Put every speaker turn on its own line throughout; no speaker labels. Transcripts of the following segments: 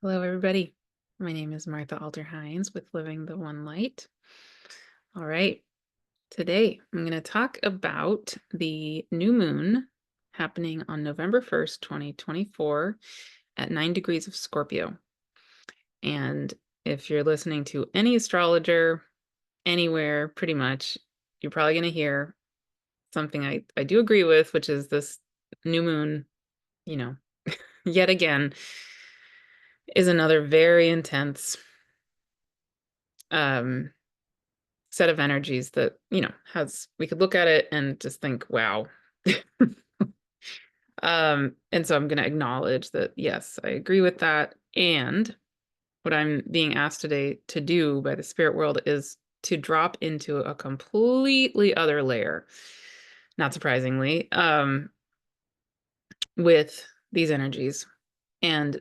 Hello, everybody. My name is Alter Hines with Living the One Light. All right. Today, I'm going to talk about the new moon happening on November 1st, 2024 at 9 degrees of Scorpio. And if you're listening to any astrologer anywhere, pretty much, you're probably going to hear something I do agree with, which is this new moon, you know, yet again, is another very intense set of energies that, we could look at it and just think, wow. And so I'm going to acknowledge that, yes, I agree with that. And what I'm being asked today to do by the spirit world is to drop into a completely other layer, not surprisingly, with these energies and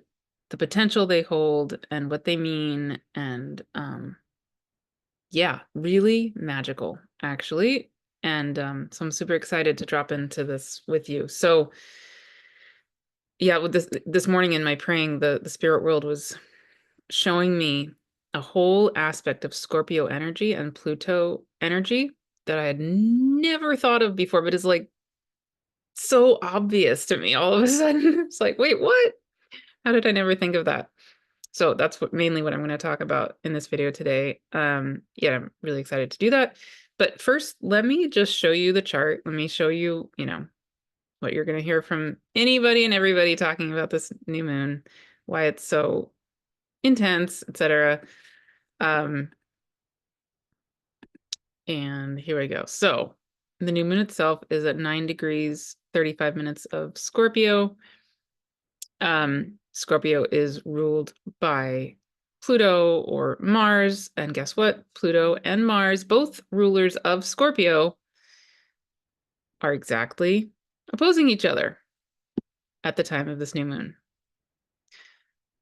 the potential they hold and what they mean. And yeah, really magical, actually. And so I'm super excited to drop into this with you. So yeah, with this morning in my praying, the spirit world was showing me a whole aspect of Scorpio energy and Pluto energy that I had never thought of before, but is like so obvious to me all of a sudden. It's like, wait, what? How did I never think of that? So that's mainly what I'm going to talk about in this video today. Yeah, I'm really excited to do that. But first, let me just show you the chart. Let me show you, what you're going to hear from anybody and everybody talking about this new moon, why it's so intense, etc. And here we go. So the new moon itself is at 9 degrees, 35 minutes of Scorpio. Scorpio is ruled by Pluto or Mars. And guess what? Pluto and Mars, both rulers of Scorpio, are exactly opposing each other at the time of this new moon.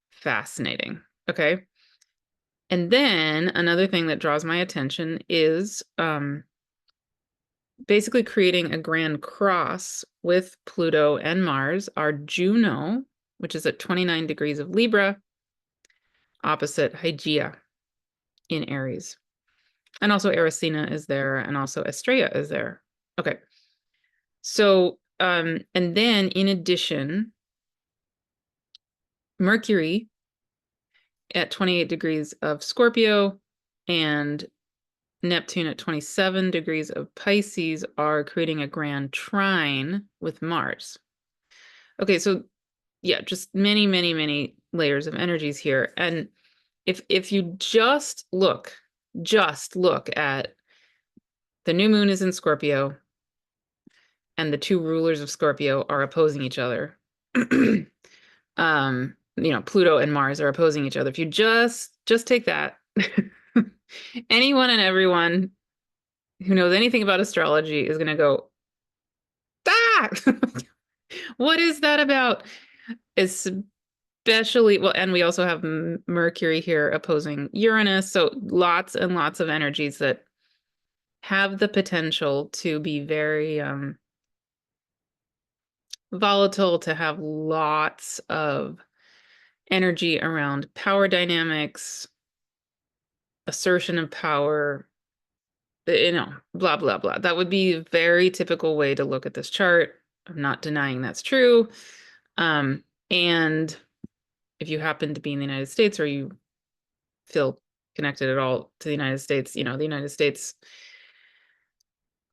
Fascinating. Okay. And then another thing that draws my attention is basically creating a grand cross with Pluto and Mars, our Juno, which is at 29 degrees of Libra, opposite Hygeia in Aries. And also Erisina is there, and also Estrella is there. Okay. So, and then in addition, Mercury at 28 degrees of Scorpio and Neptune at 27 degrees of Pisces are creating a grand trine with Mars. Okay, so yeah, just many, many, many layers of energies here. And if you just look at the new moon is in Scorpio and the two rulers of Scorpio are opposing each other. Pluto and Mars are opposing each other. If you just take that, anyone and everyone who knows anything about astrology is going to go, ah, what is that about? Especially, well, and we also have Mercury here opposing Uranus. So lots and lots of energies that have the potential to be very volatile, to have lots of energy around power dynamics, assertion of power, blah, blah, blah. That would be a very typical way to look at this chart. I'm not denying that's true. And if you happen to be in the United States or you feel connected at all to the United States, the United States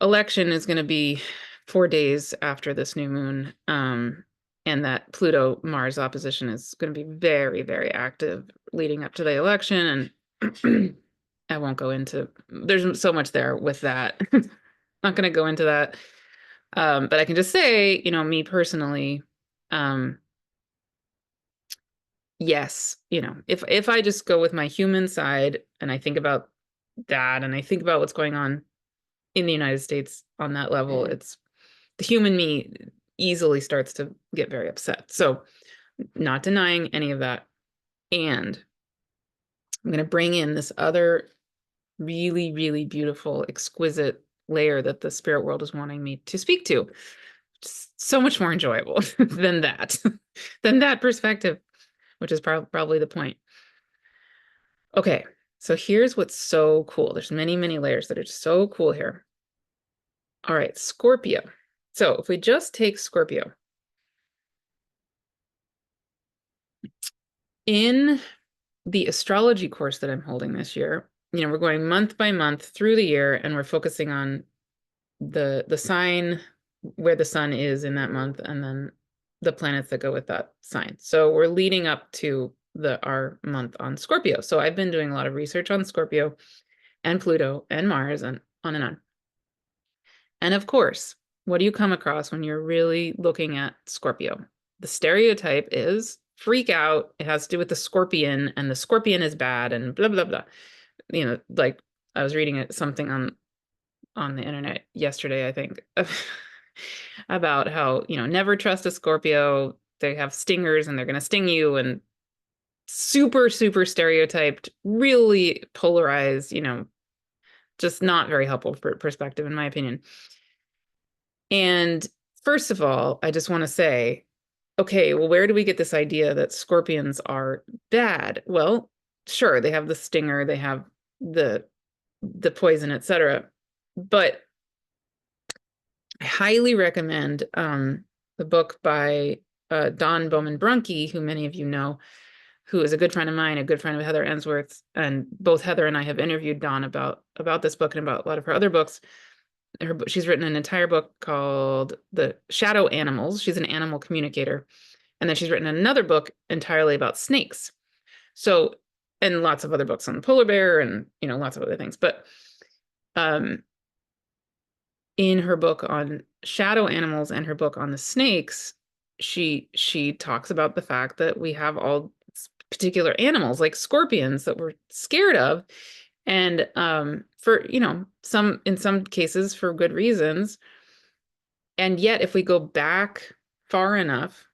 election is going to be 4 days after this new moon. And that Pluto Mars opposition is going to be very, very active leading up to the election. And I won't go into, there's so much there with that. Not going to go into that. But I can just say, me personally, yes, if I just go with my human side and I think about that and I think about what's going on in the United States on that level, it's the human me easily starts to get very upset. So not denying any of that. And I'm going to bring in this other really, really beautiful, exquisite layer that the spirit world is wanting me to speak to. Just so much more enjoyable than that perspective. which is probably the point. Okay, so here's what's so cool. There's many, many layers that are so cool here. All right, Scorpio. So if we just take Scorpio, in the astrology course that I'm holding this year, we're going month by month through the year, and we're focusing on the sign where the sun is in that month, and then the planets that go with that sign. So we're leading up to our month on Scorpio. So I've been doing a lot of research on Scorpio and Pluto and Mars and on and on. And of course, what do you come across when you're really looking at Scorpio? The stereotype is freak out. It has to do with the scorpion, and the scorpion is bad, and blah, blah, blah. Like I was reading something on the internet yesterday, I think, about how, never trust a Scorpio. They have stingers and they're going to sting you, and super, super stereotyped, really polarized, just not very helpful for perspective, in my opinion. And first of all, I just want to say, okay, well, where do we get this idea that scorpions are bad? Well, sure, they have the stinger, they have the poison, etc. But I highly recommend the book by Don Bowman-Brunke, who many of you know, who is a good friend of mine, a good friend of Heather Ensworth, and both Heather and I have interviewed Don about this book and about a lot of her other books. She's written an entire book called The Shadow Animals. She's an animal communicator. And then she's written another book entirely about snakes. So, and lots of other books on the polar bear and, lots of other things. But in her book on shadow animals and her book on the snakes, she talks about the fact that we have all particular animals like scorpions that we're scared of, and for in some cases for good reasons. And yet if we go back far enough,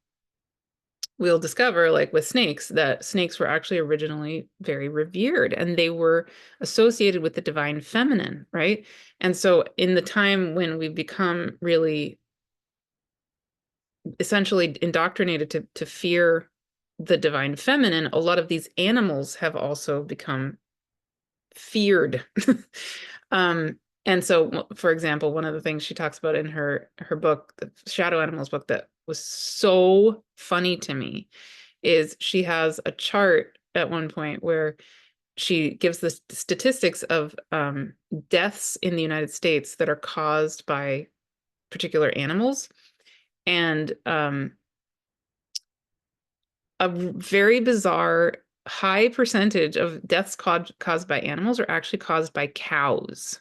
we'll discover, like with snakes, that snakes were actually originally very revered, and they were associated with the divine feminine, right? And so in the time when we've become really essentially indoctrinated to fear the divine feminine, a lot of these animals have also become feared. And so, for example, one of the things she talks about in her book, the Shadow Animals book, that was so funny to me is she has a chart at one point where she gives the statistics of deaths in the United States that are caused by particular animals. And a very bizarre high percentage of deaths caused by animals are actually caused by cows.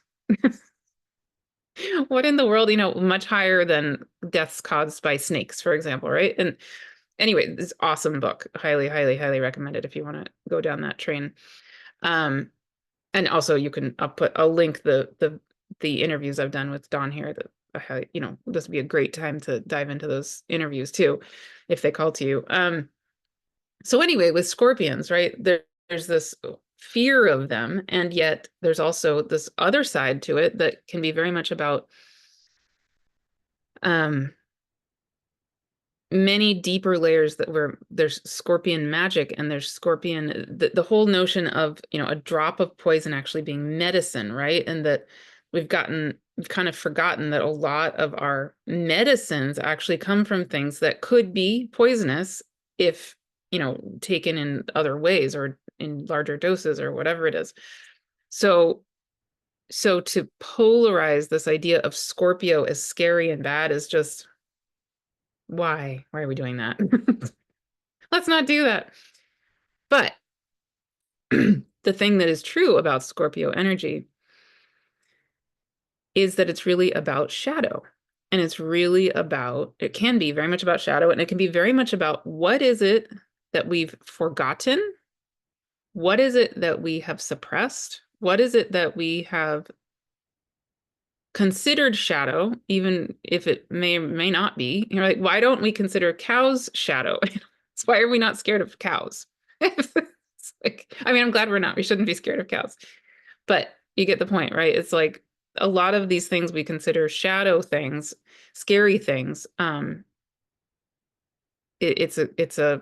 What in the world, much higher than deaths caused by snakes, for example, right? And anyway, this awesome book. Highly, highly, highly recommended if you want to go down that train. And also I'll link the interviews I've done with Dawn here. That this would be a great time to dive into those interviews too, if they call to you. So anyway, with scorpions, right, there's this fear of them, and yet there's also this other side to it that can be very much about many deeper layers, there's scorpion magic, and there's scorpion, the whole notion of, a drop of poison actually being medicine, right? And that we've kind of forgotten that a lot of our medicines actually come from things that could be poisonous if, taken in other ways or in larger doses or whatever it is. So to polarize this idea of Scorpio as scary and bad is just, why are we doing that? Let's not do that. But the thing that is true about Scorpio energy is that it's really about shadow. And it can be very much about shadow, and it can be very much about what is it that we've forgotten? What is it that we have suppressed? What is it that we have considered shadow, even if it may or may not be? Like, why don't we consider cows shadow? Why are we not scared of cows? I'm glad we're not. We shouldn't be scared of cows. But you get the point, right? It's like a lot of these things we consider shadow things, scary things. It's a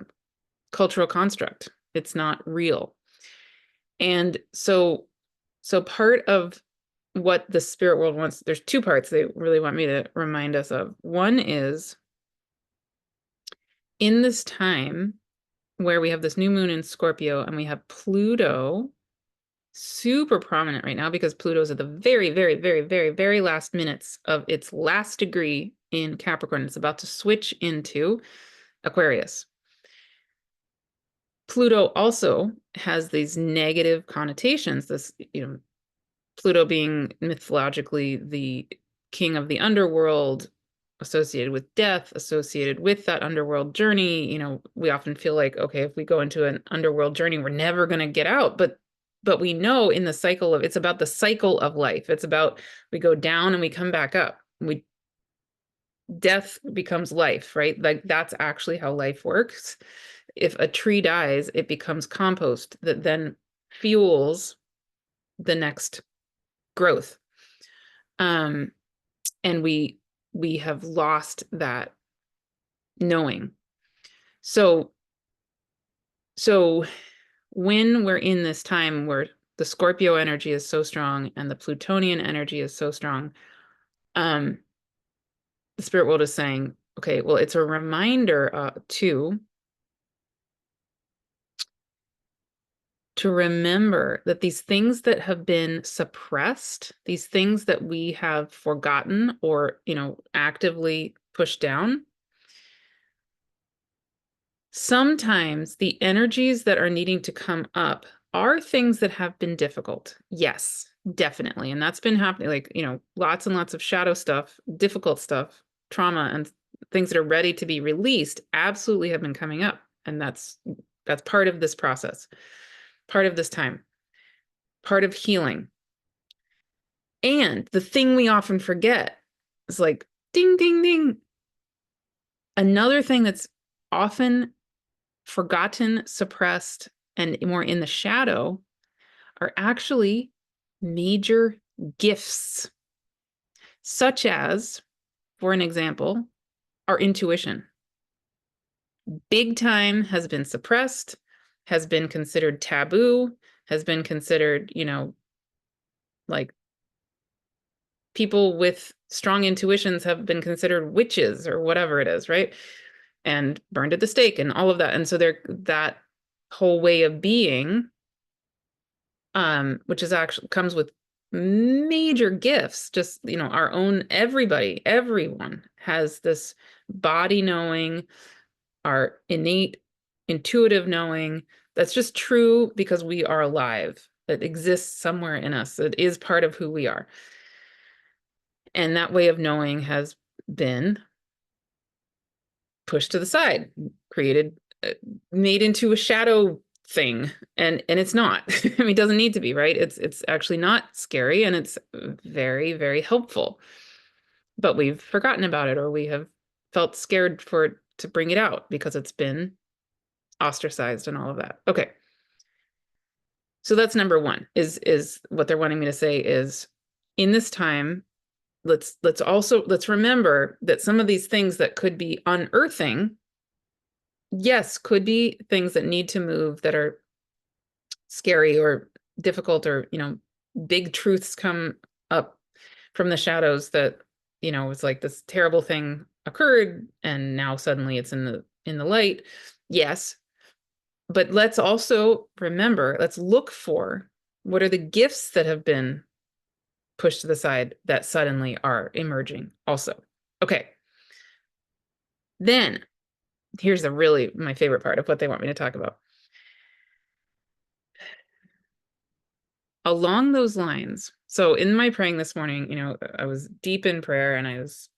cultural construct. It's not real. And so part of what the spirit world wants, there's two parts they really want me to remind us of. One is in this time where we have this new moon in Scorpio and we have Pluto super prominent right now because Pluto's at the very, very, very, very, very last minutes of its last degree in Capricorn. It's about to switch into Aquarius. Pluto also has these negative connotations, this, Pluto being mythologically the king of the underworld, associated with death, associated with that underworld journey. We often feel like, okay, if we go into an underworld journey, we're never going to get out. But we know in the cycle of, it's about the cycle of life. It's about, we go down and we come back up. Death becomes life, right? Like that's actually how life works. If a tree dies, it becomes compost that then fuels the next growth. And we have lost that knowing. So when we're in this time where the Scorpio energy is so strong and the Plutonian energy is so strong, the spirit world is saying, okay, well, it's a reminder to remember that these things that have been suppressed, these things that we have forgotten or, actively pushed down, sometimes the energies that are needing to come up are things that have been difficult. Yes, definitely. And that's been happening, like, lots and lots of shadow stuff, difficult stuff, trauma, and things that are ready to be released absolutely have been coming up. And that's part of this process, part of this time, part of healing. And the thing we often forget is like, ding, ding, ding. Another thing that's often forgotten, suppressed, and more in the shadow are actually major gifts, such as, for an example, our intuition. Big time has been suppressed, has been considered taboo, has been considered, like people with strong intuitions have been considered witches or whatever it is, right? And burned at the stake and all of that. And so that whole way of being, which is actually comes with major gifts, just, our own, everyone has this body knowing, our innate intuitive knowing that's just true because we are alive. That exists somewhere in us. It is part of who we are. And that way of knowing has been pushed to the side, created, made into a shadow thing. And it's not. I mean, it doesn't need to be, right? It's actually not scary, and it's very, very helpful. But we've forgotten about it, or we have felt scared to bring it out because it's been ostracized and all of that. Okay. So that's number one, is what they're wanting me to say is, in this time, let's remember that some of these things that could be unearthing, yes, could be things that need to move, that are scary or difficult, or, big truths come up from the shadows that, it's like this terrible thing occurred and now suddenly it's in the light. Yes. But let's also remember, let's look for what are the gifts that have been pushed to the side that suddenly are emerging also. Okay. Then here's my favorite part of what they want me to talk about. Along those lines, so in my praying this morning, I was deep in prayer and I was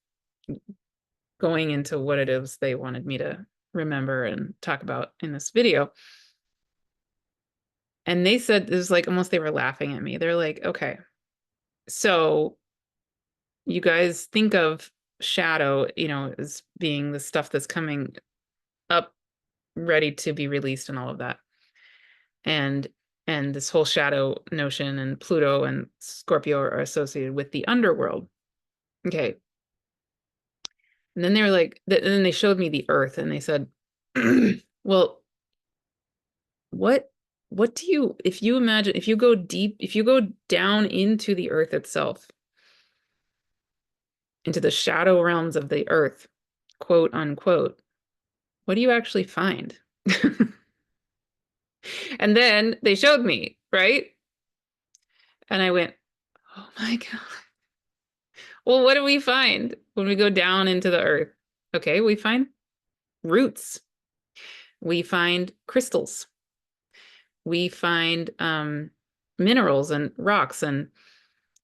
going into what it is they wanted me to remember and talk about in this video. And they said, it was like almost they were laughing at me. They're like, okay, so you guys think of shadow, as being the stuff that's coming up, ready to be released and all of that. And this whole shadow notion, and Pluto and Scorpio are associated with the underworld. Okay. And then they were like, and then they showed me the earth and they said, well, what do you, if you imagine, if you go deep, if you go down into the earth itself, into the shadow realms of the earth, quote unquote, what do you actually find? And then they showed me, right? And I went, oh my God. Well, what do we find when we go down into the earth? Okay, we find roots. We find crystals. We find minerals and rocks. And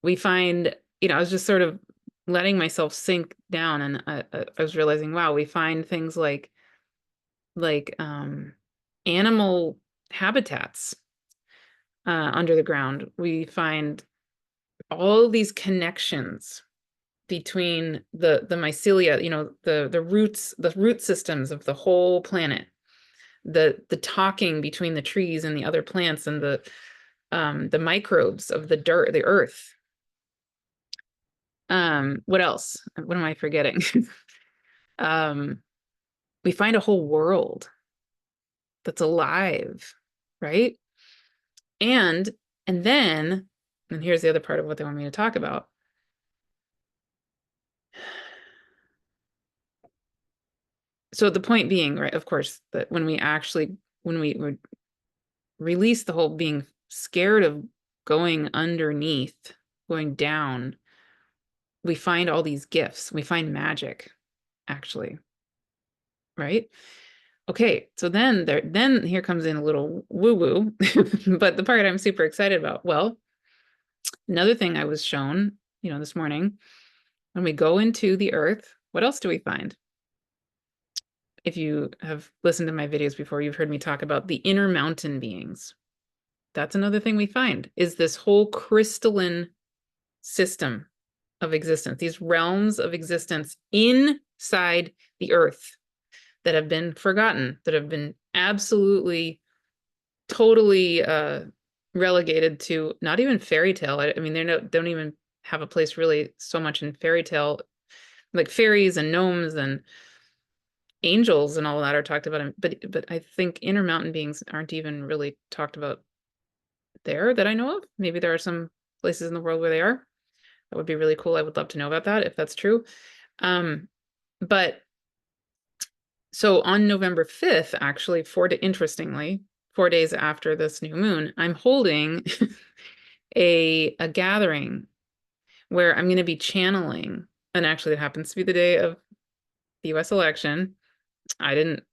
we find, I was just sort of letting myself sink down. And I was realizing, wow, we find things like animal habitats under the ground. We find all these connections between the mycelia, the roots, the root systems of the whole planet, the talking between the trees and the other plants, and the microbes of the dirt, the earth. What else? What am I forgetting? We find a whole world that's alive, right? And then, and here's the other part of what they want me to talk about. So the point being, right, of course, that when we release the whole being scared of going underneath, going down, we find all these gifts. We find magic, actually, right? Okay, so then here comes in a little woo-woo, but the part I'm super excited about. Well, another thing I was shown, this morning, when we go into the earth, what else do we find? If you have listened to my videos before, you've heard me talk about the inner mountain beings. That's another thing we find, is this whole crystalline system of existence, these realms of existence inside the earth that have been forgotten, that have been absolutely, totally relegated to not even fairy tale. I mean, don't even have a place really so much in fairy tale, like fairies and gnomes and angels and all that are talked about, but I think inner mountain beings aren't even really talked about there that I know of. Maybe there are some places in the world where they are. That would be really cool. I would love to know about that if that's true. But so on November 5th, actually, interestingly, 4 days after this new moon, I'm holding a gathering where I'm going to be channeling, and actually it happens to be the day of the US election. I didn't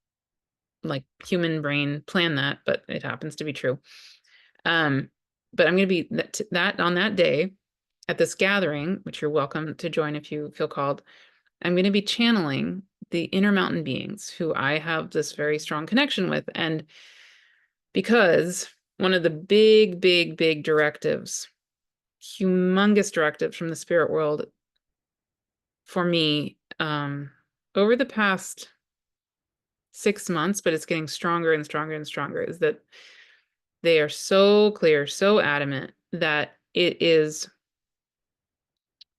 human brain plan that, but it happens to be true. But I'm going to be that on that day at this gathering, which you're welcome to join if you feel called. I'm going to be channeling the inner mountain beings who I have this very strong connection with. And because one of the big, big, big directives, humongous directives from the spirit world for me over the past 6 months, but it's getting stronger and stronger and stronger, is that they are so clear, so adamant that it is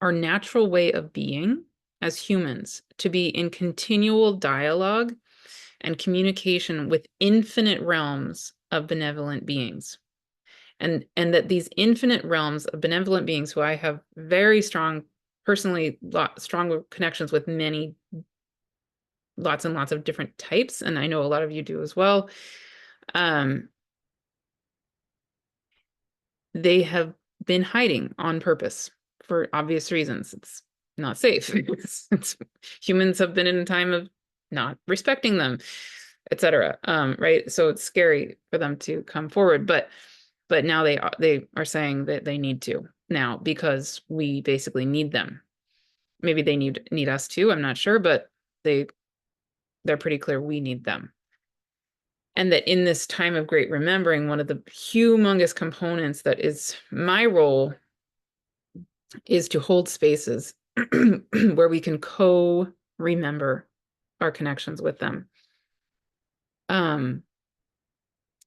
our natural way of being as humans to be in continual dialogue and communication with infinite realms of benevolent beings. And that these infinite realms of benevolent beings, who I have very strong, personally, strong connections with, many, lots and lots of different types, and I know a lot of you do as well. They have been hiding on purpose for obvious reasons. It's not safe. Humans have been in a time of not respecting them, etc. Right? So it's scary for them to come forward, but now they are saying that they need to now, because we basically need them. Maybe they need us too. I'm not sure, but they're pretty clear we need them. And that in this time of great remembering, one of the humongous components that is my role is to hold spaces where we can co-remember our connections with them.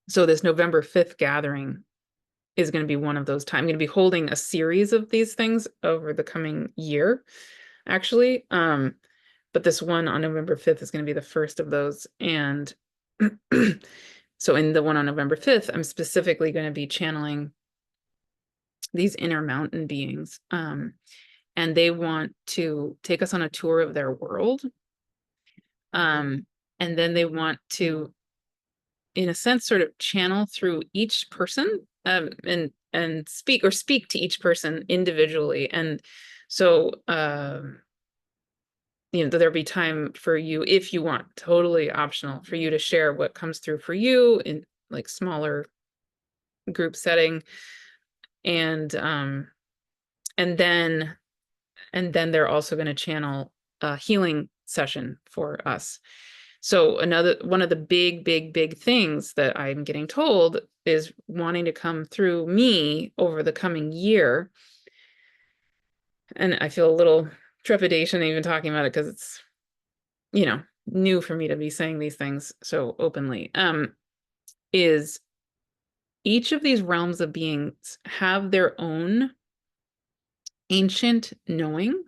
So this November 5th gathering is going to be one of those times. I'm going to be holding a series of these things over the coming year, actually. But this one on November 5th is going to be the first of those. And So in the one on November 5th, I'm specifically going to be channeling these inner mountain beings. And they want to take us on a tour of their world. And then they want to, in a sense, sort of channel through each person, and speak to each person individually. And so, there'll be time for you, if you want, totally optional, for you to share what comes through for you in like smaller group setting. And then they're also going to channel a healing session for us. So one of the big things that I'm getting told is wanting to come through me over the coming year. And I feel a little trepidation even talking about it, because it's, new for me to be saying these things so openly. Is each of these realms of beings have their own ancient knowing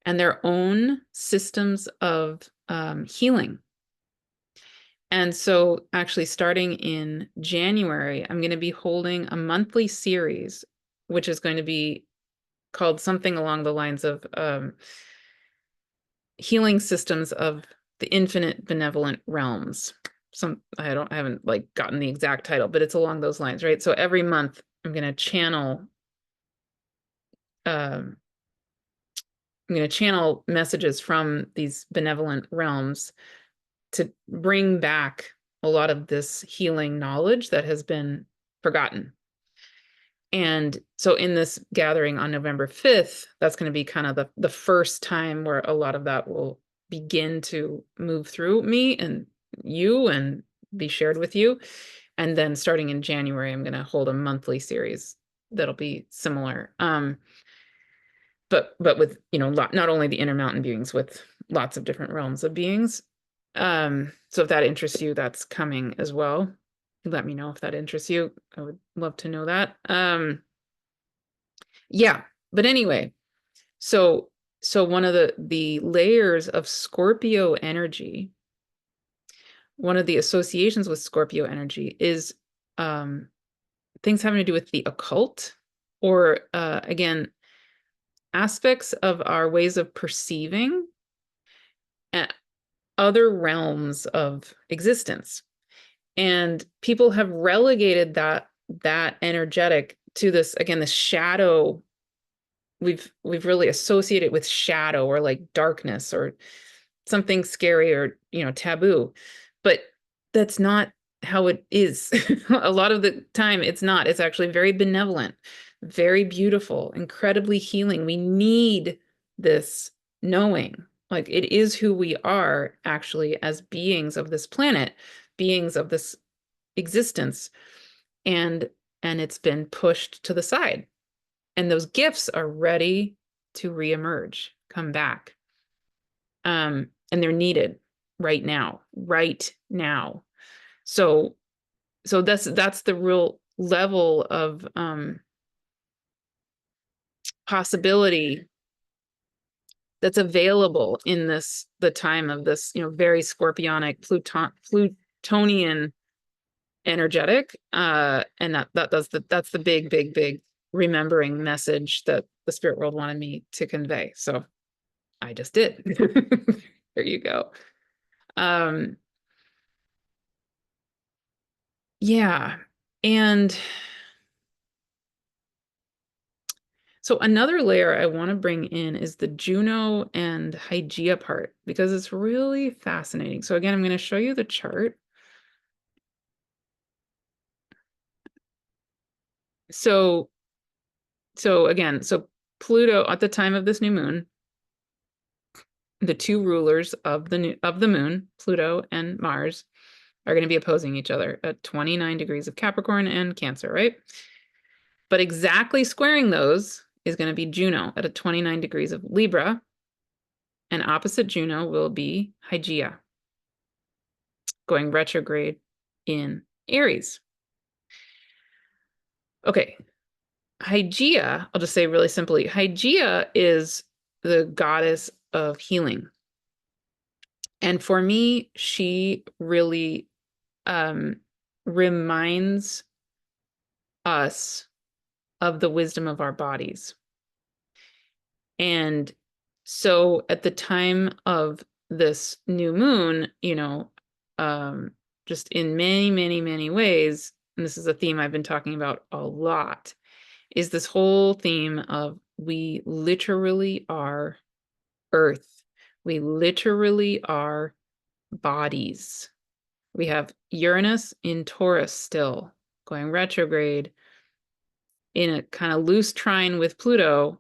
and their own systems of healing. And so actually starting in January, I'm going to be holding a monthly series, which is going to be called something along the lines of healing systems of the infinite benevolent realms. I haven't like gotten the exact title, but it's along those lines, right? So every month I'm going to channel messages from these benevolent realms to bring back a lot of this healing knowledge that has been forgotten. And so in this gathering on November 5th, that's going to be kind of the first time where a lot of that will begin to move through me and you and be shared with you. And then starting in January, I'm going to hold a monthly series that'll be similar. But with, not only the inner mountain beings, with lots of different realms of beings. So if that interests you, that's coming as well. Let me know if that interests you. I would love to know that. Yeah, but anyway, so one of the layers of Scorpio energy, one of the associations with Scorpio energy is things having to do with the occult, or again, aspects of our ways of perceiving other realms of existence. And people have relegated that energetic to this, again, this shadow. We've really associated it with shadow, or like darkness, or something scary, or taboo. But that's not how it is. A lot of the time it's not. It's actually very benevolent, very beautiful, incredibly healing. We need this knowing. Like, it is who we are actually as beings of this planet, beings of this existence. And it's been pushed to the side. And those gifts are ready to reemerge, come back. And they're needed right now. So that's the real level of possibility that's available in the time of this, very scorpionic Plutonian energetic. And that's the big remembering message that the spirit world wanted me to convey. So I just did. There you go. Yeah. And so another layer I want to bring in is the Juno and Hygeia part, because it's really fascinating. So again, I'm going to show you the chart. So again, Pluto at the time of this new moon, the two rulers of the moon, Pluto and Mars, are going to be opposing each other at 29 degrees of Capricorn and Cancer, right? But exactly squaring those is going to be Juno at a 29 degrees of Libra, and opposite Juno will be Hygeia, going retrograde in Aries. Okay, Hygeia, I'll just say really simply, Hygeia is the goddess of healing. And for me, she really reminds us of the wisdom of our bodies. And so at the time of this new moon, just in many, many, many ways, and this is a theme I've been talking about a lot, is this whole theme of we literally are Earth. We literally are bodies. We have Uranus in Taurus still, going retrograde in a kind of loose trine with Pluto.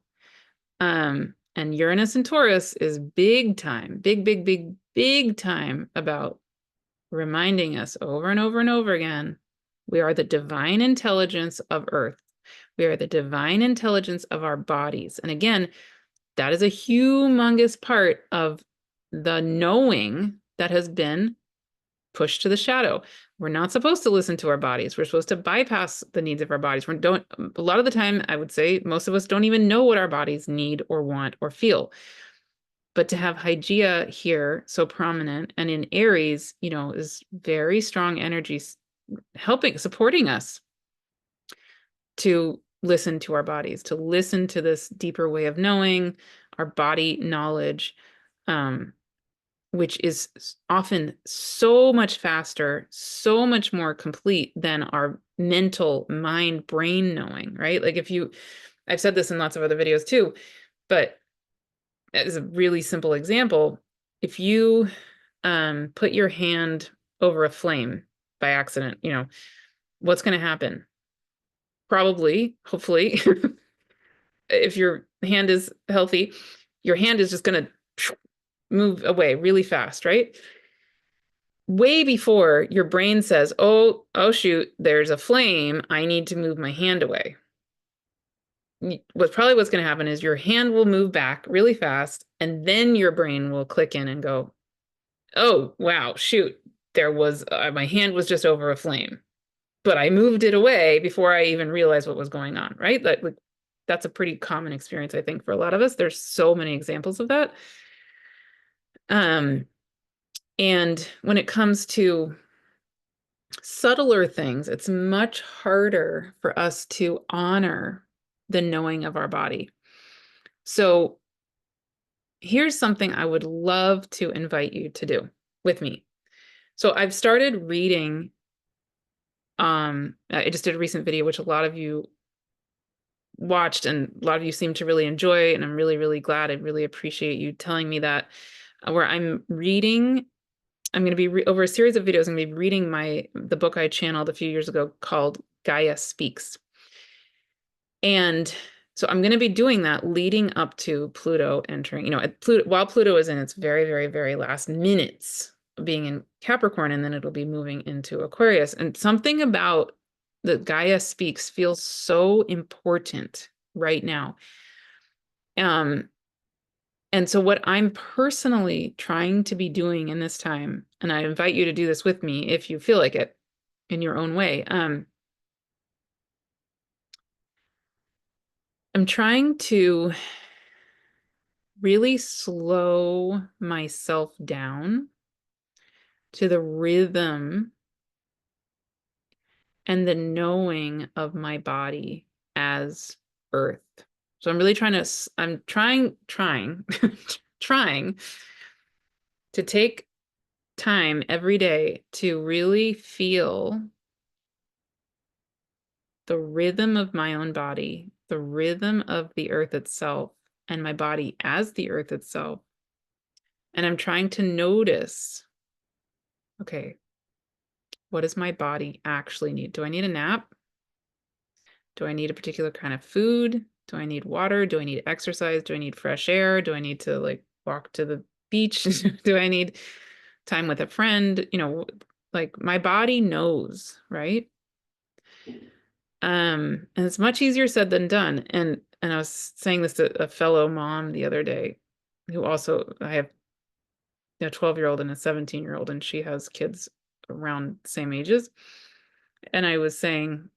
And Uranus in Taurus is big time, big, big, big, big time about reminding us over and over and over again, we are the divine intelligence of Earth. We are the divine intelligence of our bodies. And again, that is a humongous part of the knowing that has been pushed to the shadow. We're not supposed to listen to our bodies. We're supposed to bypass the needs of our bodies. A lot of the time, I would say most of us don't even know what our bodies need or want or feel. But to have Hygeia here so prominent and in Aries, is very strong energy supporting us to listen to our bodies, to listen to this deeper way of knowing our body knowledge, which is often so much faster, so much more complete than our mental mind brain knowing, right? Like I've said this in lots of other videos too, but as a really simple example, if you put your hand over a flame by accident, what's going to happen? Probably, hopefully, if your hand is healthy, your hand is just going to move away really fast, right? Way before your brain says, oh shoot, there's a flame, I need to move my hand away. What's going to happen is your hand will move back really fast, and then your brain will click in and go, oh, wow, shoot, my hand was just over a flame, but I moved it away before I even realized what was going on, right? That's a pretty common experience, I think, for a lot of us. There's so many examples of that. And when it comes to subtler things, it's much harder for us to honor the knowing of our body. So here's something I would love to invite you to do with me. So I've started reading, I just did a recent video, which a lot of you watched and a lot of you seem to really enjoy, and I'm really, really glad. I really appreciate you telling me that, where I'm going to be over a series of videos, I'm going to be reading the book I channeled a few years ago called Gaia Speaks. And so I'm going to be doing that leading up to Pluto entering, while Pluto is in its very, very, very last minutes of being in Capricorn, and then it'll be moving into Aquarius. And something about the Gaia Speaks feels so important right now. And so what I'm personally trying to be doing in this time, and I invite you to do this with me if you feel like it in your own way, I'm trying to really slow myself down to the rhythm and the knowing of my body as Earth. So I'm really trying to take time every day to really feel the rhythm of my own body, the rhythm of the Earth itself, and my body as the Earth itself. And I'm trying to notice, okay, what does my body actually need? Do I need a nap? Do I need a particular kind of food? Do I need water? Do I need exercise? Do I need fresh air? Do I need to walk to the beach? Do I need time with a friend? My body knows, right? And it's much easier said than done. And I was saying this to a fellow mom the other day, who also, I have a 12-year-old and a 17-year-old, and she has kids around the same ages. And I was saying,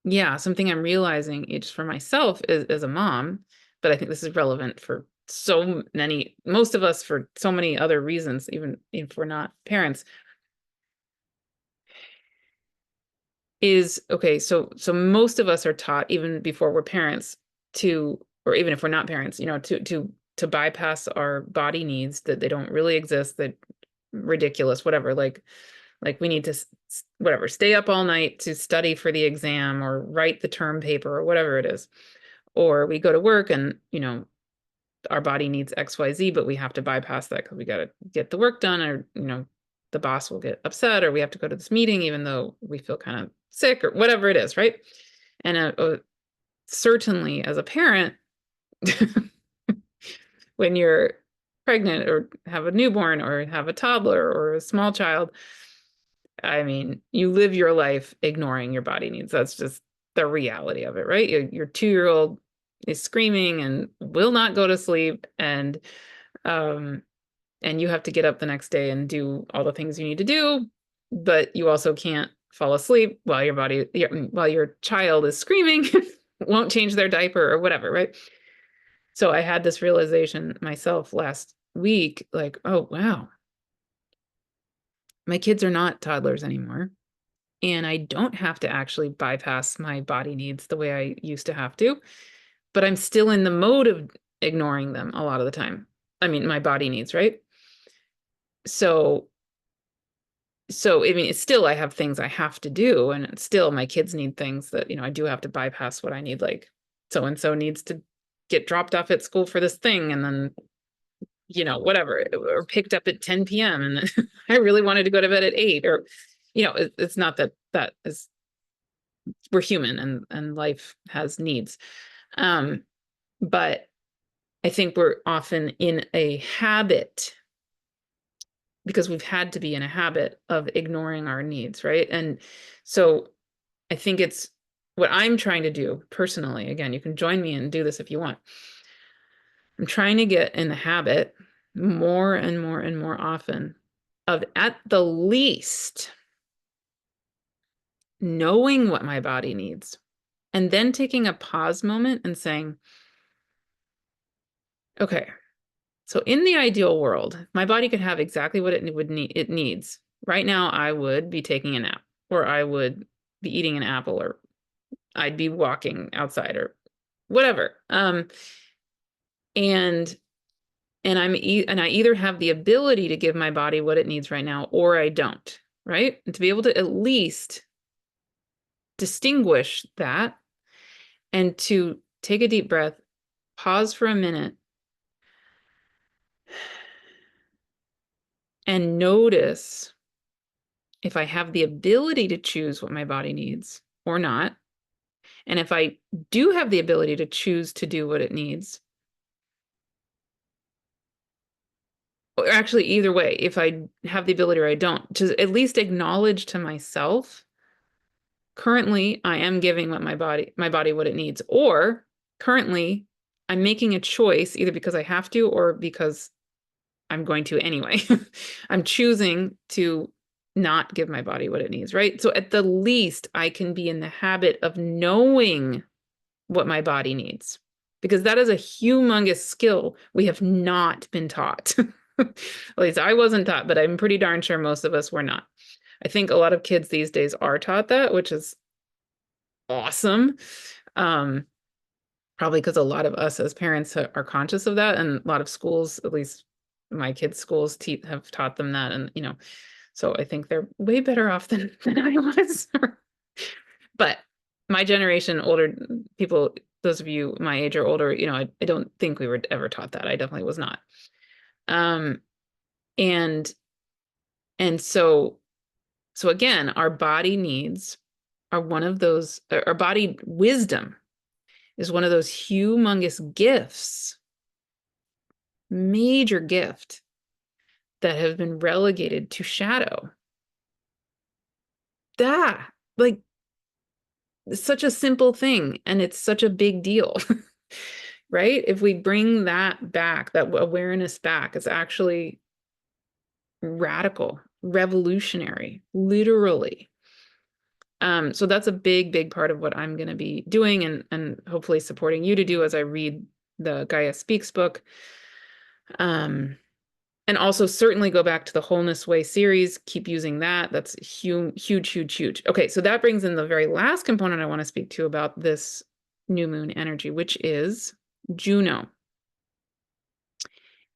yeah, something I'm realizing just for myself as a mom, but I think this is relevant for most of us for so many other reasons, even if we're not parents. is, okay, so most of us are taught, even before we're parents, or even if we're not parents, to bypass our body needs, that they don't really exist, that ridiculous, whatever, like we need to whatever, stay up all night to study for the exam or write the term paper or whatever it is. Or we go to work and, our body needs XYZ, but we have to bypass that because we got to get the work done, or, the boss will get upset, or we have to go to this meeting even though we feel kind of sick or whatever it is, right? And certainly as a parent, when you're pregnant or have a newborn or have a toddler or a small child, I mean, you live your life ignoring your body needs. That's just the reality of it, right? Your 2-year-old is screaming and will not go to sleep, and you have to get up the next day and do all the things you need to do, but you also can't fall asleep while your child is screaming, won't change their diaper or whatever, right? So I had this realization myself last week, like, oh, wow, my kids are not toddlers anymore. And I don't have to actually bypass my body needs the way I used to have to, but I'm still in the mode of ignoring them a lot of the time. I mean, my body needs, right? So I mean, it's still, I have things I have to do, and it's still my kids need things that, I do have to bypass what I need, like so-and-so needs to get dropped off at school for this thing, and then, whatever, or picked up at 10 p.m. and I really wanted to go to bed at 8, or, it's not that is, we're human, and life has needs. But I think we're often in a habit, because we've had to be in a habit of ignoring our needs, right? And so I think it's what I'm trying to do personally. Again, you can join me and do this if you want. I'm trying to get in the habit more and more and more often of, at the least, knowing what my body needs, and then taking a pause moment and saying, okay, so in the ideal world, my body could have exactly what it needs. Right now, I would be taking a nap, or I would be eating an apple, or I'd be walking outside, or whatever. And I either have the ability to give my body what it needs right now, or I don't, right? And to be able to at least distinguish that, and to take a deep breath, pause for a minute, and notice if I have the ability to choose what my body needs or not. And if I do have the ability to choose to do what it needs, or actually either way, if I have the ability or I don't, to at least acknowledge to myself, currently I am giving my body what it needs, or currently I'm making a choice either because I have to or because I'm going to anyway. I'm choosing to not give my body what it needs, right? So at the least, I can be in the habit of knowing what my body needs, because that is a humongous skill we have not been taught. At least I wasn't taught, but I'm pretty darn sure most of us were not. I think a lot of kids these days are taught that, which is awesome. Probably because a lot of us as parents are conscious of that, and a lot of schools, at least my kids' schools, have taught them that, and so I think they're way better off than I was. But my generation, older people, those of you my age or older, I don't think we were ever taught that. I definitely was not. And so again, our body needs are one of those, our body wisdom is one of those humongous gifts, major gift, that have been relegated to shadow. That, like, it's such a simple thing, and it's such a big deal, right? If we bring that back, that awareness back, it's actually radical, revolutionary, literally. So that's a big, big part of what I'm going to be doing, and hopefully supporting you to do as I read the Gaia Speaks book. And also certainly go back to the Wholeness Way series. Keep using that. That's huge, huge, huge, huge. Okay, so that brings in the very last component I want to speak to about this new moon energy, which is Juno.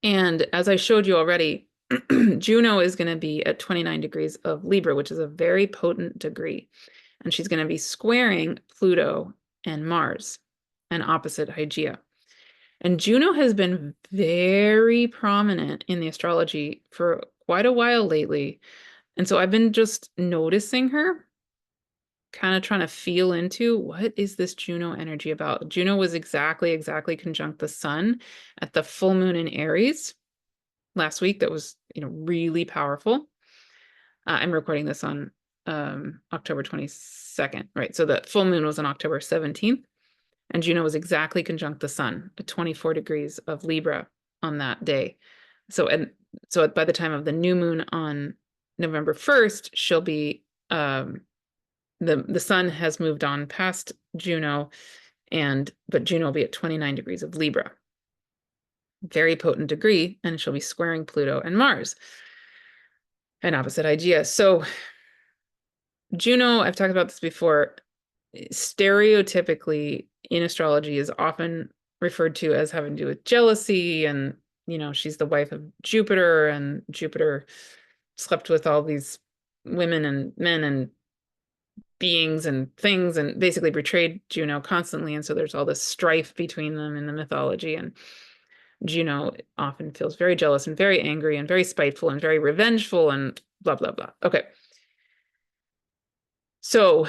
And as I showed you already, Juno is going to be at 29 degrees of Libra, which is a very potent degree. And she's going to be squaring Pluto and Mars, and opposite Hygeia. And Juno has been very prominent in the astrology for quite a while lately. And so I've been just noticing her, kind of trying to feel into what is this Juno energy about. Juno was exactly conjunct the sun at the full moon in Aries last week. That was, really powerful. I'm recording this on October 22nd, right? So the full moon was on October 17th. And Juno was exactly conjunct the sun at 24 degrees of Libra on that day. So by the time of the new moon on November 1st, she'll be the sun has moved on past Juno, but Juno will be at 29 degrees of Libra. Very potent degree, and she'll be squaring Pluto and Mars and opposite Hygeia. So Juno, I've talked about this before, stereotypically in astrology is often referred to as having to do with jealousy, and she's the wife of Jupiter, and Jupiter slept with all these women and men and beings and things, and basically betrayed Juno constantly, and so there's all this strife between them in the mythology, and Juno often feels very jealous and very angry and very spiteful and very revengeful and blah blah blah. Okay, so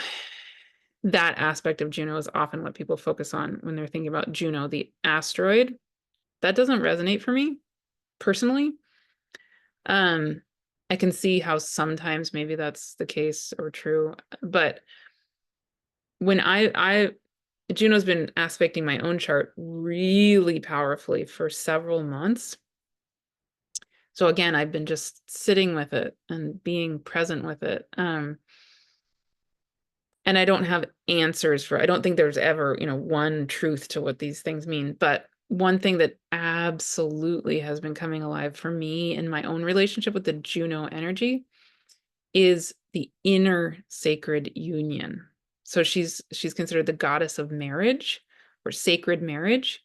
that aspect of Juno is often what people focus on when they're thinking about Juno, the asteroid. That doesn't resonate for me personally. I can see how sometimes maybe that's the case or true, but when Juno's been aspecting my own chart really powerfully for several months. So again, I've been just sitting with it and being present with it. And I don't have answers I don't think there's ever, one truth to what these things mean. But one thing that absolutely has been coming alive for me in my own relationship with the Juno energy is the inner sacred union. So she's considered the goddess of marriage or sacred marriage.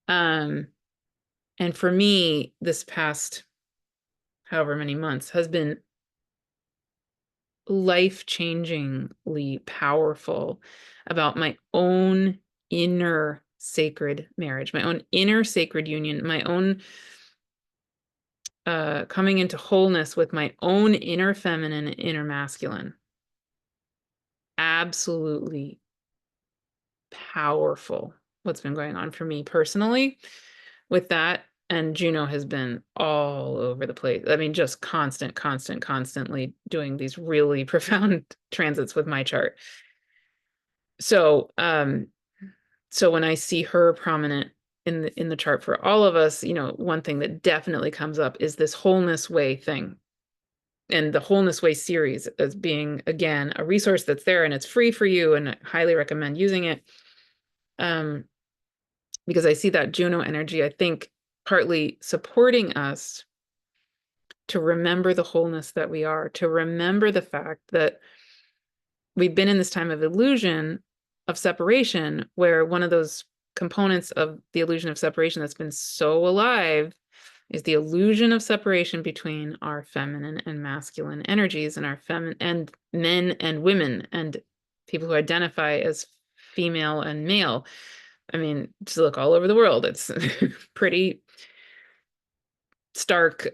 And for me, this past however many months has been life-changingly powerful about my own inner sacred marriage, my own inner sacred union, my own coming into wholeness with my own inner feminine and inner masculine. Absolutely powerful what's been going on for me personally with that. And Juno has been all over the place. I mean, just constantly doing these really profound transits with my chart. So, so when I see her prominent in the chart for all of us, one thing that definitely comes up is this Wholeness Way thing. And the Wholeness Way series as being, again, a resource that's there and it's free for you, and I highly recommend using it. Because I see that Juno energy, I think, partly supporting us to remember the wholeness that we are, to remember the fact that we've been in this time of illusion, of separation, where one of those components of the illusion of separation that's been so alive is the illusion of separation between our feminine and masculine energies, and our feminine and men and women and people who identify as female and male. I mean, just look all over the world. It's pretty stark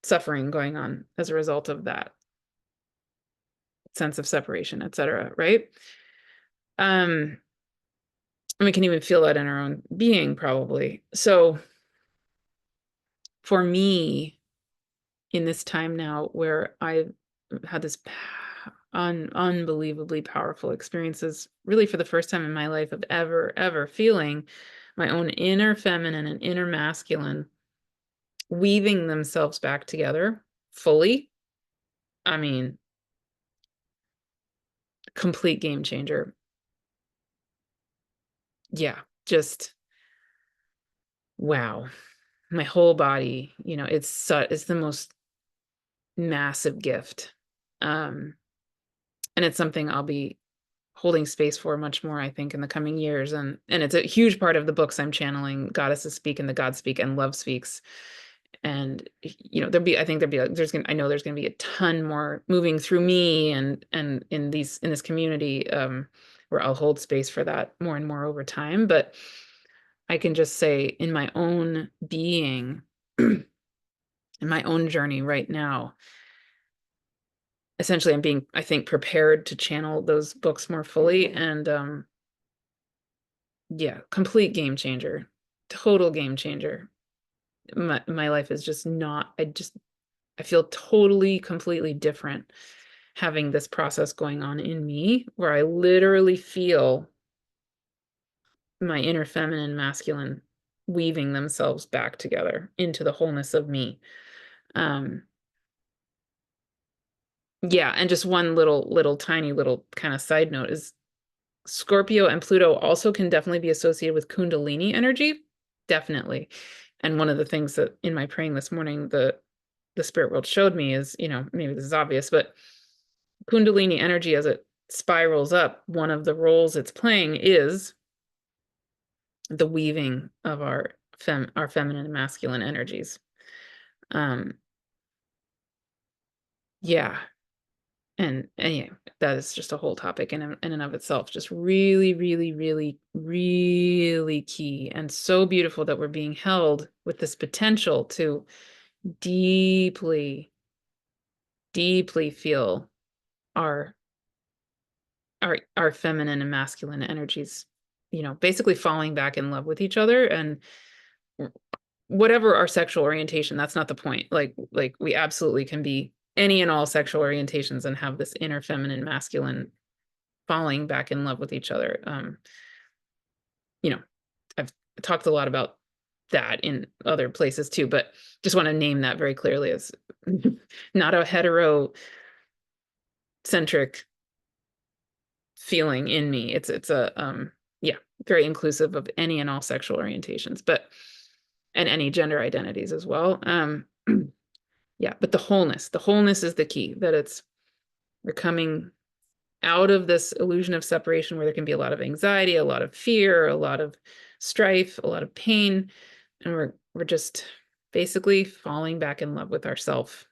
suffering going on as a result of that sense of separation, etc. Right? And we can even feel that in our own being, probably. So for me, in this time now where I've had this unbelievably powerful experiences, really for the first time in my life, of ever feeling my own inner feminine and inner masculine weaving themselves back together fully. I mean, complete game changer. Yeah, just wow. my whole body, it's the most massive gift. And it's something I'll be holding space for much more, I think, in the coming years. And it's a huge part of the books I'm channeling, Goddesses Speak and the God Speak and Love Speaks. And I know there's gonna be a ton more moving through me and in this community, where I'll hold space for that more and more over time. But I can just say, in my own being, in my own journey right now, essentially I'm being, I think, prepared to channel those books more fully. And yeah, complete game changer, total game changer. My life is just not, I feel totally, completely different having this process going on in me, where I literally feel my inner feminine, masculine weaving themselves back together into the wholeness of me. Yeah, and just one little tiny little kind of side note is Scorpio and Pluto also can definitely be associated with Kundalini energy. Definitely. And one of the things that in my praying this morning, the spirit world showed me is, maybe this is obvious, but Kundalini energy, as it spirals up, one of the roles it's playing is the weaving of our feminine and masculine energies. Yeah. And yeah, that is just a whole topic in and of itself, just really, really, really, really key, and so beautiful that we're being held with this potential to deeply, deeply feel our feminine and masculine energies, basically falling back in love with each other. And whatever our sexual orientation, that's not the point. Like we absolutely can be any and all sexual orientations and have this inner feminine, masculine falling back in love with each other. I've talked a lot about that in other places too, but just want to name that very clearly as not a heterocentric feeling in me. It's a yeah, very inclusive of any and all sexual orientations, and any gender identities as well. Yeah, but the wholeness is the key, that we're coming out of this illusion of separation, where there can be a lot of anxiety, a lot of fear, a lot of strife, a lot of pain, and we're just basically falling back in love with ourselves,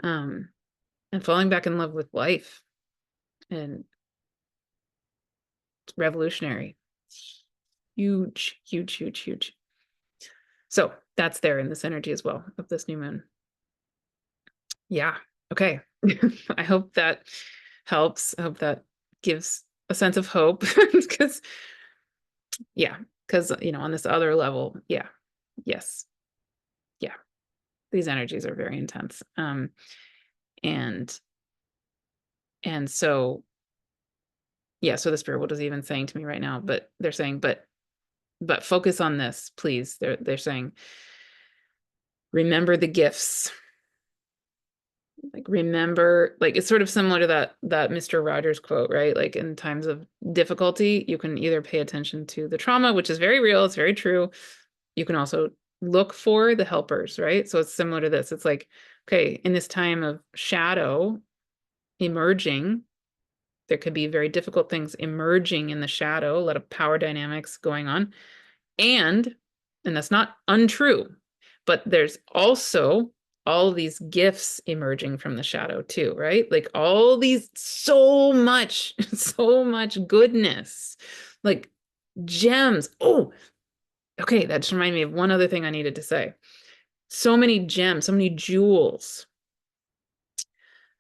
and falling back in love with life. And it's revolutionary. Huge, huge, huge, huge. So that's there in this energy as well of this new moon. Yeah. Okay. I hope that helps. I hope that gives a sense of hope, because on this other level, yes, yeah, these energies are very intense. And so so the spirit world is even saying to me right now, but they're saying, but focus on this, please. They're saying, remember the gifts. Like, remember, like, it's sort of similar to that Mr. Rogers quote, right? Like, in times of difficulty, you can either pay attention to the trauma, which is very real, it's very true. You can also look for the helpers, right? So it's similar to this. It's like, okay, in this time of shadow emerging, there could be very difficult things emerging in the shadow, a lot of power dynamics going on. And that's not untrue, but there's also all these gifts emerging from the shadow too, right? Like all these, so much goodness, like gems. Oh, okay. That just reminded me of one other thing I needed to say. So many gems, so many jewels,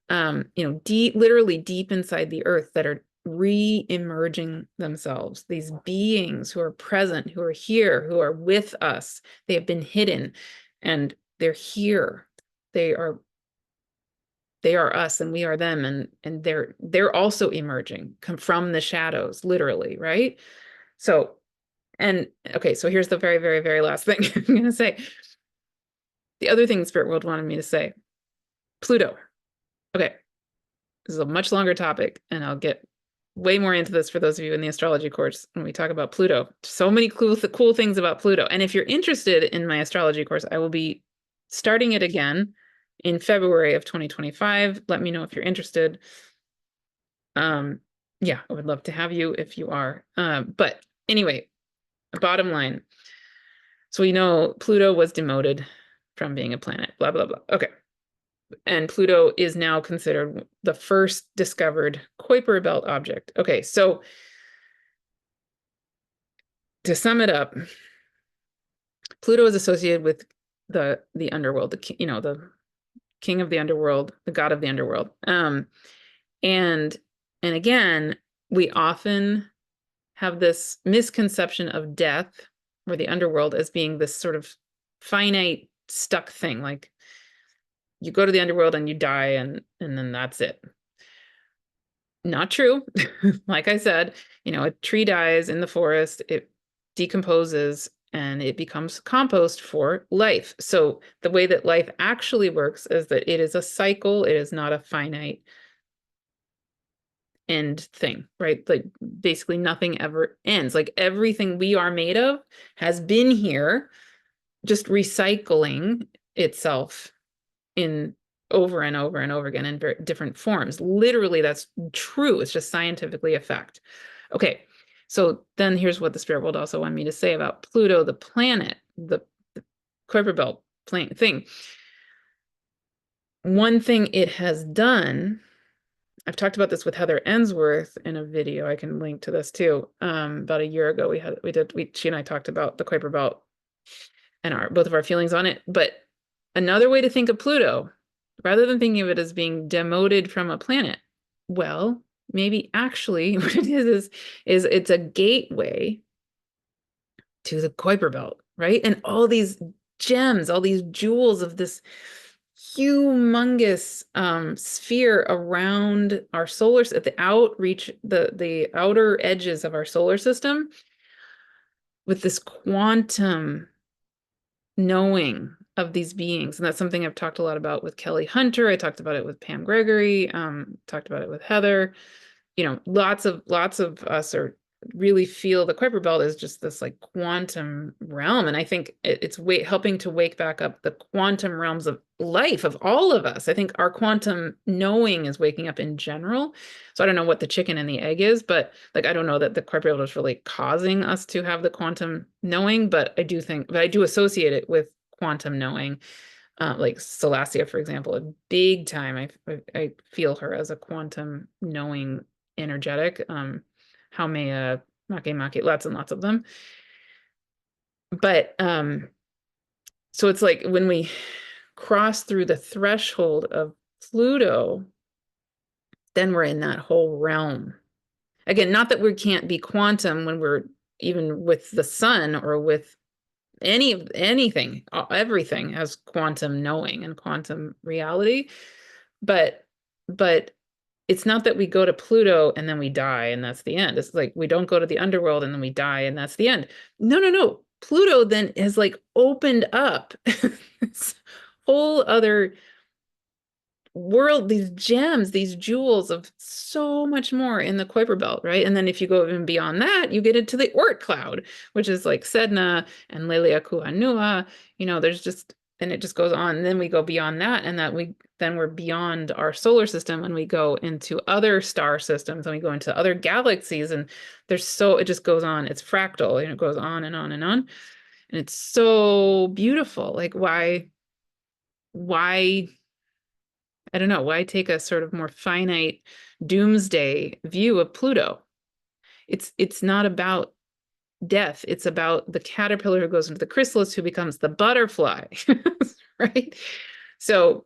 literally deep inside the earth, that are re-emerging themselves. These beings who are present, who are here, who are with us. They have been hidden and they're here. They are us and we are them, and they're also emerging, come from the shadows, literally, right? So, and okay, so here's the very, very, very last thing I'm going to say. The other thing the spirit world wanted me to say, Pluto. Okay, this is a much longer topic, and I'll get way more into this for those of you in the astrology course when we talk about Pluto. So many cool things about Pluto. And if you're interested in my astrology course, I will be starting it again in February of 2025. Let me know if you're interested. Yeah, I would love to have you if you are. But anyway, bottom line. So we know Pluto was demoted from being a planet, blah, blah, blah. Okay. And Pluto is now considered the first discovered Kuiper belt object. Okay, so to sum it up, Pluto is associated with the underworld, the king of the underworld, the god of the underworld. And again, we often have this misconception of death or the underworld as being this sort of finite, stuck thing. Like you go to the underworld and you die, and then that's it. Not true. Like I said, a tree dies in the forest, it decomposes, and it becomes compost for life. So the way that life actually works is that it is a cycle. It is not a finite end thing, right? Like basically nothing ever ends. Like everything we are made of has been here, just recycling itself in over and over and over again in very different forms. Literally, that's true. It's just scientifically a fact. Okay, so then here's what the spirit world also wanted me to say about Pluto, the planet, the Kuiper belt thing. One thing it has done, I've talked about this with Heather Ensworth in a video. I can link to this too. About a year ago, she and I talked about the Kuiper belt and both of our feelings on it. But another way to think of Pluto, rather than thinking of it as being demoted from a planet, well, maybe actually what it is it's a gateway to the Kuiper belt, right? And all these gems, all these jewels of this humongous sphere around our solar, at the outreach, the outer edges of our solar system, with this quantum knowing of these beings. And that's something I've talked a lot about with Kelly Hunter. I talked about it with Pam Gregory, talked about it with Heather. Lots of us really feel the Kuiper belt is just this like quantum realm. And I think it's helping to wake back up the quantum realms of life of all of us. I think our quantum knowing is waking up in general. So I don't know what the chicken and the egg is, but like, I don't know that the Kuiper belt is really causing us to have the quantum knowing, but I do associate it with quantum knowing. Like Celestia, for example, a big time. I feel her as a quantum knowing energetic. Haumea, Makemake, lots and lots of them. But so it's like when we cross through the threshold of Pluto, then we're in that whole realm. Again, not that we can't be quantum when we're even with the sun or with anything. Everything has quantum knowing and quantum reality, but it's not that we go to Pluto and then we die and that's the end. It's like we don't go to the underworld and then we die and that's the end. No. Pluto then has like opened up this whole other world, these gems, these jewels of so much more in the Kuiper belt, right? And then if you go even beyond that, you get into the Oort cloud, which is like Sedna and Leleakuanua. There's just, and it just goes on. And then we go beyond that, and we're beyond our solar system, and we go into other star systems, and we go into other galaxies, and it just goes on. It's fractal, and it goes on and on and on. And it's so beautiful. Like why I don't know, why take a sort of more finite doomsday view of Pluto? It's not about death. It's about the caterpillar who goes into the chrysalis, who becomes the butterfly, right? So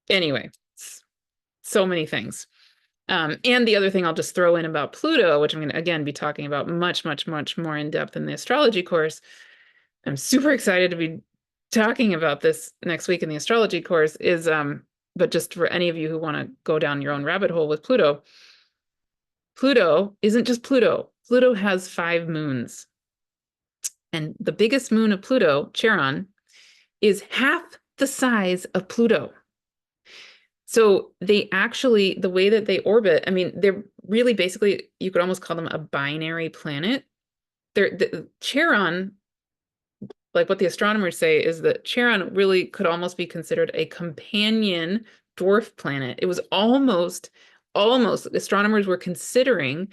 anyway, so many things. And the other thing I'll just throw in about Pluto, which I'm going to, again, be talking about much, much, much more in depth in the astrology course. I'm super excited to be talking about this next week in the astrology course is, but just for any of you who want to go down your own rabbit hole with Pluto, Pluto isn't just Pluto. Pluto has 5 moons. And the biggest moon of Pluto, Charon, is half the size of Pluto. So they actually, the way that they orbit, I mean, they're really basically, you could almost call them a binary planet. Charon, like what the astronomers say, is that Charon really could almost be considered a companion dwarf planet. It was almost, astronomers were considering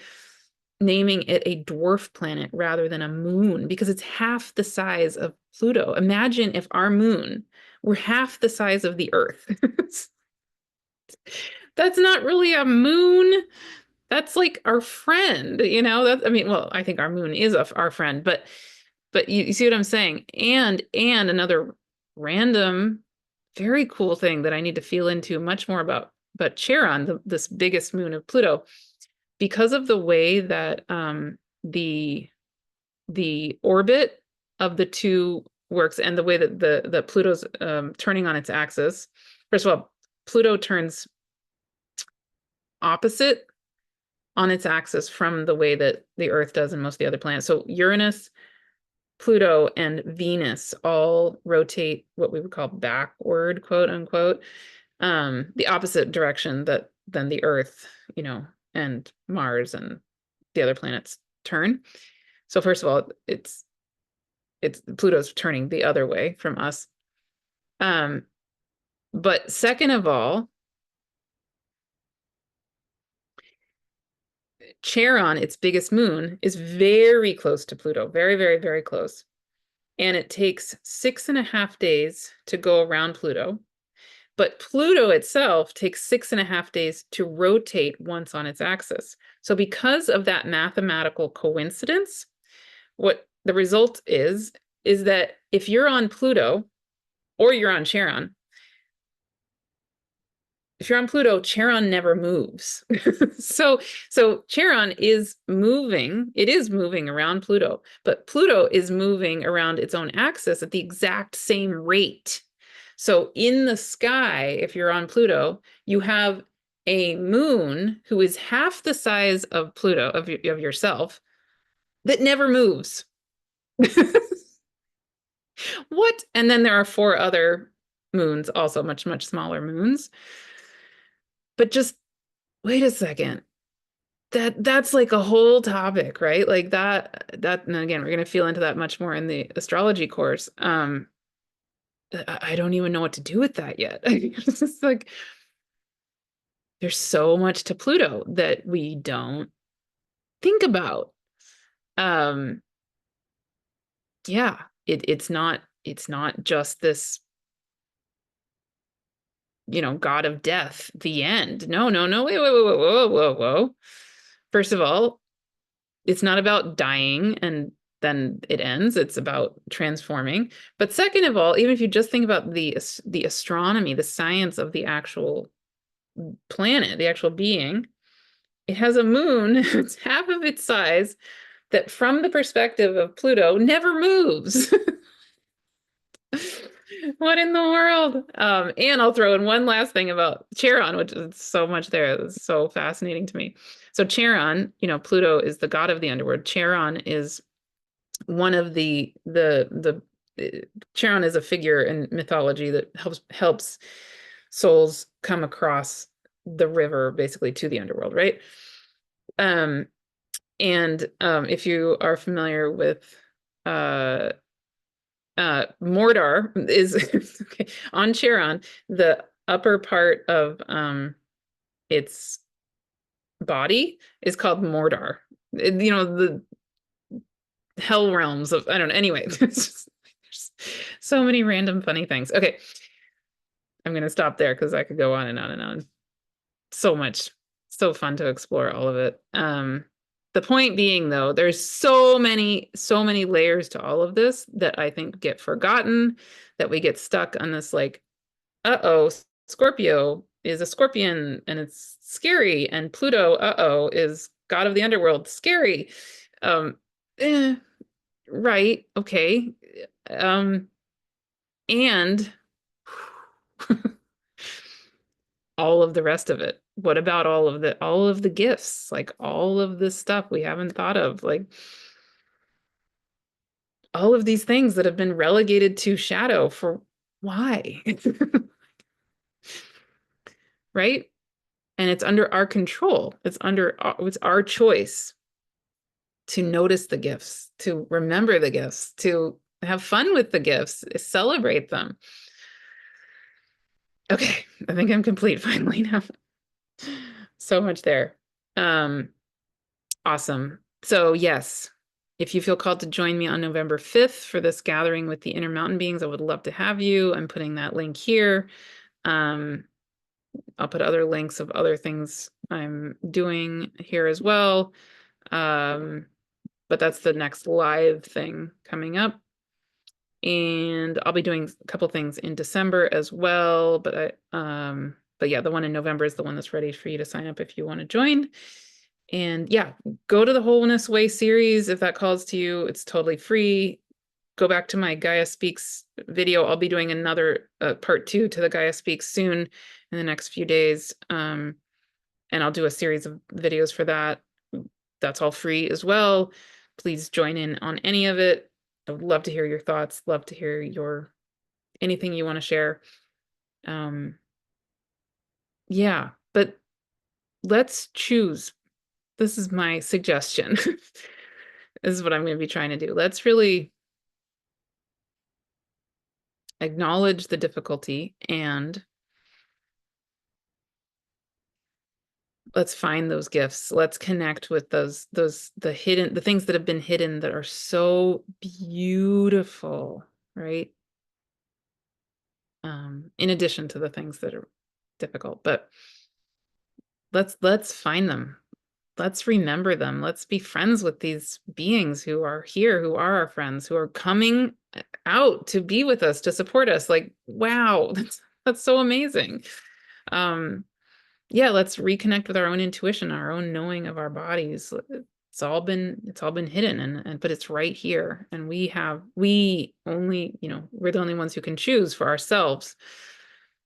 naming it a dwarf planet rather than a moon because it's half the size of Pluto. Imagine if our moon were half the size of the Earth. That's not really a moon. That's like our friend, you know? That I mean, well, I think our moon is our friend, but you see what I'm saying? And another random, very cool thing that I need to feel into much more about, but Charon, this biggest moon of Pluto, because of the way that the orbit of the two works and the way that the Pluto's turning on its axis. First of all, Pluto turns opposite on its axis from the way that the Earth does and most of the other planets. So Uranus, Pluto, and Venus all rotate what we would call backward, quote unquote, the opposite direction that than the Earth, you know, and Mars and the other planets turn. So first of all, it's Pluto's turning the other way from us. But second of all, Charon, its biggest moon, is very close to Pluto, very, very, very close. And it takes 6.5 days to go around Pluto. But Pluto itself takes 6.5 days to rotate once on its axis. So because of that mathematical coincidence, what the result is that if you're on Pluto or you're on Charon, if you're on Pluto, Charon never moves. so Charon is moving, it is moving around Pluto, but Pluto is moving around its own axis at the exact same rate. So in the sky, if you're on Pluto, you have a moon who is half the size of Pluto, of yourself, that never moves. What? And then there are 4 other moons, also much, much smaller moons. But just wait a second. That's like a whole topic, right? Like and again, we're going to feel into that much more in the astrology course. I don't even know what to do with that yet. It's just like there's so much to Pluto that we don't think about. Um, yeah, it's not just this, you know, god of death, the end. No, no, no, wait, wait, wait, whoa, whoa, whoa, whoa. First of all, it's not about dying and then it ends. It's about transforming. But second of all, even if you just think about the astronomy, the science of the actual planet, the actual being, it has a moon, it's half of its size, that from the perspective of Pluto never moves. What in the world? And I'll throw in one last thing about Charon, which is so much there. It's so fascinating to me. So Charon, you know, Pluto is the god of the underworld. Charon is one of the Charon is a figure in mythology that helps souls come across the river basically to the underworld, right? Um, and if you are familiar with uh Mordor is okay, on Charon, the upper part of its body is called Mordor. You know, the hell realms of, I don't know. Anyway, there's so many random funny things. Okay, I'm gonna stop there because I could go on and on and on. So much, so fun to explore all of it. The point being, though, there's so many layers to all of this that I think get forgotten, that we get stuck on this like, uh-oh, Scorpio is a scorpion and it's scary, and Pluto, uh-oh, is god of the underworld, scary. Um, eh, right, okay. And all of the rest of it. What about all of the gifts? Like all of this stuff we haven't thought of, like all of these things that have been relegated to shadow for why? right? And it's under our control. It's our choice to notice the gifts, to remember the gifts, to have fun with the gifts, celebrate them. Okay, I think I'm complete finally now. So much there. Um, awesome. So yes, if you feel called to join me on November 5th for this gathering with the Inner Mountain Beings, I would love to have you. I'm putting that link here. Um, I'll put other links of other things I'm doing here as well. But that's the next live thing coming up. And I'll be doing a couple things in December as well. But yeah, the one in November is the one that's ready for you to sign up if you want to join. And yeah, go to the Wholeness Way series if that calls to you. It's totally free. Go back to my Gaia Speaks video. I'll be doing another part 2 to the Gaia Speaks soon in the next few days. And I'll do a series of videos for that. That's all free as well. Please join in on any of it. I would love to hear your thoughts, love to hear anything you want to share. Yeah, but let's choose. This is my suggestion. This is what I'm going to be trying to do. Let's really acknowledge the difficulty and let's find those gifts. Let's connect with the things that have been hidden that are so beautiful, right? In addition to the things that are difficult, but let's find them. Let's remember them. Let's be friends with these beings who are here, who are our friends, who are coming out to be with us, to support us. Like, wow, that's so amazing. Yeah, let's reconnect with our own intuition, our own knowing of our bodies. It's all been hidden and but it's right here. And we only, we're the only ones who can choose for ourselves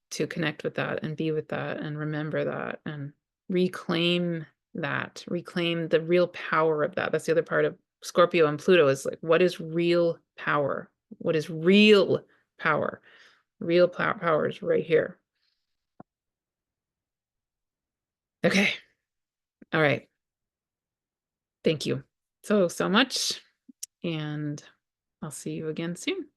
to connect with that and be with that and remember that and reclaim reclaim the real power of that. That's the other part of Scorpio and Pluto is like, what is real power? What is real power? Real power is right here. Okay. All right. Thank you so much. And I'll see you again soon.